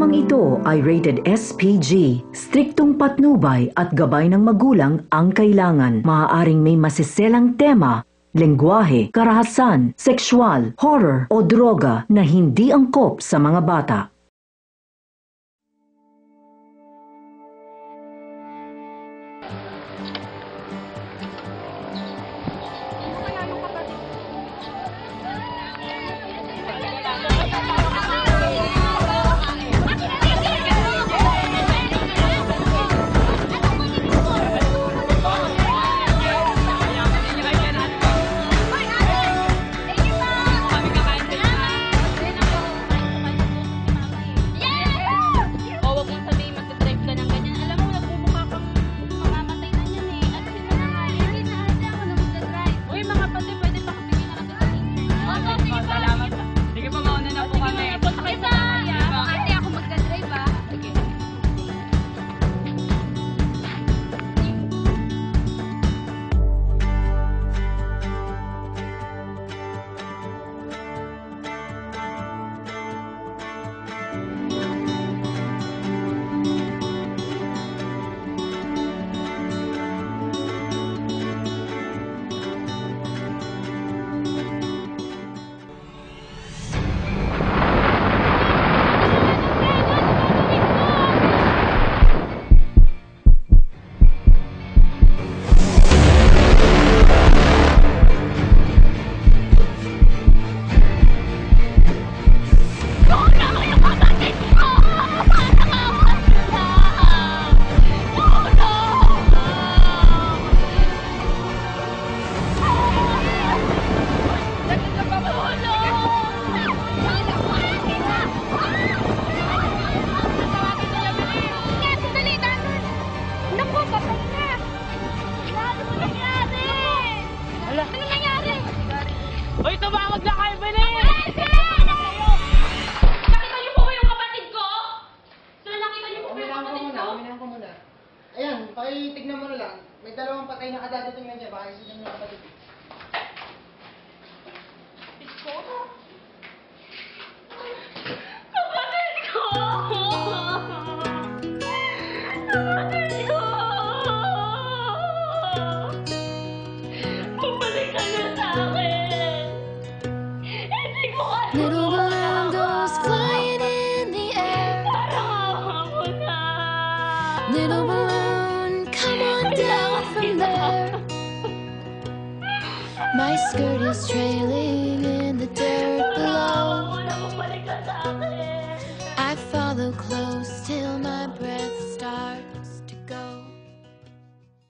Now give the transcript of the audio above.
Programang ito ay rated SPG. Striktong patnubay at gabay ng magulang ang kailangan. Maaaring may masiselang tema, lengguwahe, karahasan, sexual, horror o droga na hindi angkop sa mga bata. Hoy, tumawag na kayo, Belen! Nakita niyo po ba yung kapatid ko? Sir, nakita niyo po ba yung kapatid ko? Umilang ko muna. Ayan, pakitignan mo na lang. May dalawang patay na kadadating na dyan. Baka isipin mo yung kapatid. Kapatid ko? Kapatid ko! Kapatid ko! Bumalik ka na sa akin! Hindi ko kaya! Little balloon goes flying in the air. Parang ako na! Little balloon, come on down from there. My skirt is trailing in the dirt below. Wala bumalik ka sa akin! I follow close till